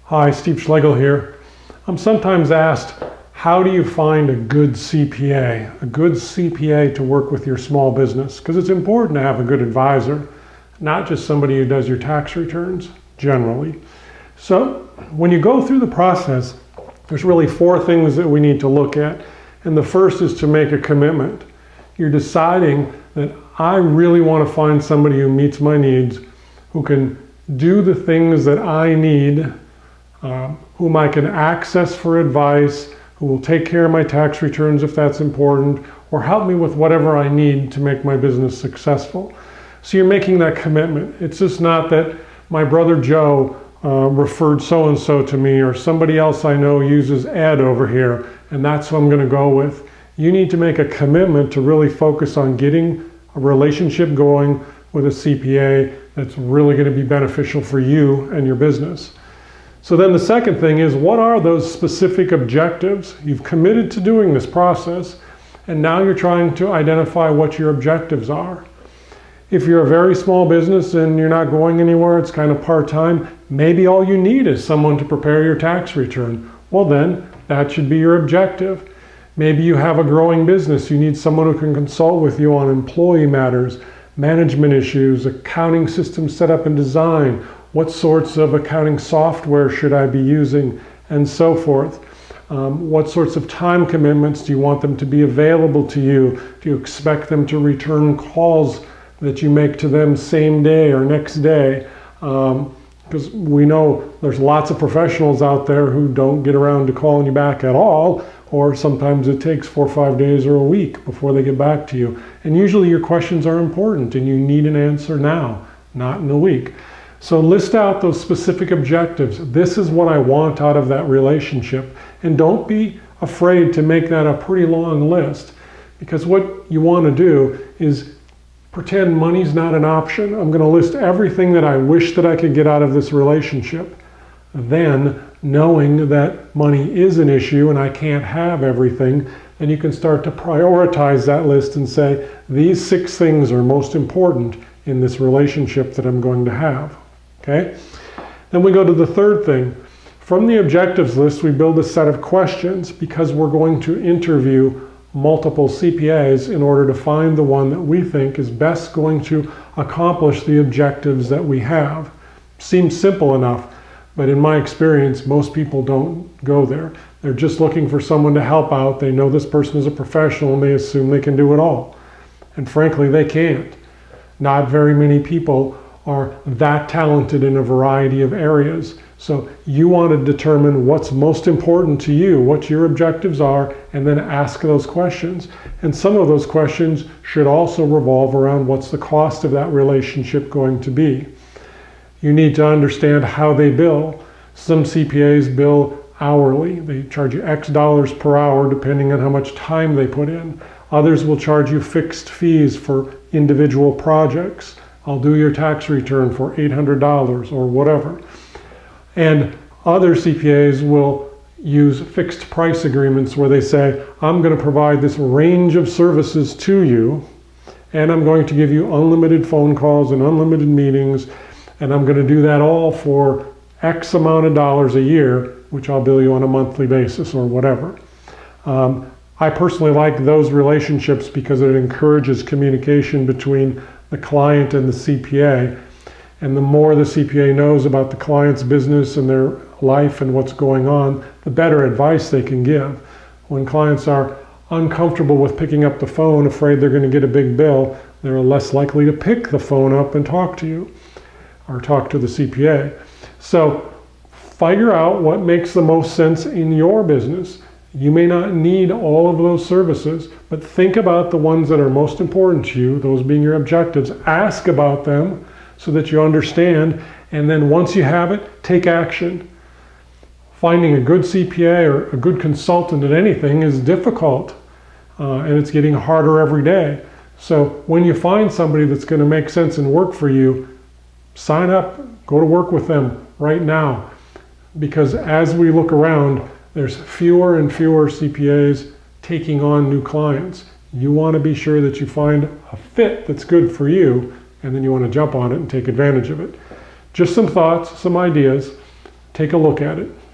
Hi, Steve Schlegel here. I'm sometimes asked, how do you find a good CPA? A good CPA to work with your small business? Because it's important to have a good advisor, not just somebody who does your tax returns, generally. So when you go through the process, there's really four things that we need to look at. And the first is to make a commitment. You're deciding that I really want to find somebody who meets my needs, who can do the things that I need, whom I can access for advice, who will take care of my tax returns if that's important, or help me with whatever I need to make my business successful. So you're making that commitment. It's just not that my brother Joe referred so-and-so to me, or somebody else I know uses Ed over here, and that's who I'm going to go with. You need to make a commitment to really focus on getting a relationship going with a CPA that's really going to be beneficial for you and your business. So then the second thing is, what are those specific objectives? You've committed to doing this process, and now you're trying to identify what your objectives are. If you're a very small business and you're not going anywhere, it's kind of part-time, maybe all you need is someone to prepare your tax return. Well then, that should be your objective. Maybe you have a growing business, you need someone who can consult with you on employee matters, management issues, accounting system setup and design, what sorts of accounting software should I be using, and so forth. What sorts of time commitments do you want them to be available to you? Do you expect them to return calls that you make to them same day or next day? Because we know there's lots of professionals out there who don't get around to calling you back at all, or sometimes it takes 4 or 5 days or a week before they get back to you. And usually your questions are important and you need an answer now, not in a week. So list out those specific objectives. This is what I want out of that relationship. And don't be afraid to make that a pretty long list, because what you want to do is pretend money's not an option. I'm going to list everything that I wish that I could get out of this relationship. Then, knowing that money is an issue and I can't have everything, then you can start to prioritize that list and say, these 6 things are most important in this relationship that I'm going to have. Okay? Then we go to the third thing. From the objectives list, we build a set of questions, because we're going to interview multiple CPAs in order to find the one that we think is best going to accomplish the objectives that we have. Seems simple enough, but in my experience, most people don't go there. They're just looking for someone to help out. They know this person is a professional and they assume they can do it all. And frankly, they can't. Not very many people are that talented in a variety of areas. So you want to determine what's most important to you, what your objectives are, and then ask those questions. And some of those questions should also revolve around what's the cost of that relationship going to be. You need to understand how they bill. Some CPAs bill hourly. They charge you X dollars per hour depending on how much time they put in. Others will charge you fixed fees for individual projects. I'll do your tax return for $800 or whatever. And other CPAs will use fixed price agreements where they say, I'm going to provide this range of services to you, and I'm going to give you unlimited phone calls and unlimited meetings, and I'm going to do that all for X amount of dollars a year, which I'll bill you on a monthly basis or whatever. I personally like those relationships because it encourages communication between the client and the CPA. And the more the CPA knows about the client's business and their life and what's going on, the better advice they can give. When clients are uncomfortable with picking up the phone, afraid they're going to get a big bill, they're less likely to pick the phone up and talk to you or talk to the CPA. So figure out what makes the most sense in your business. You may not need all of those services, but think about the ones that are most important to you, those being your objectives. Ask about them so that you understand, and then once you have it, take action. Finding a good CPA or a good consultant at anything is difficult, and it's getting harder every day. So when you find somebody that's going to make sense and work for you, sign up, go to work with them right now. Because as we look around, there's fewer and fewer CPAs taking on new clients. You want to be sure that you find a fit that's good for you, and then you want to jump on it and take advantage of it. Just some thoughts, some ideas. Take a look at it.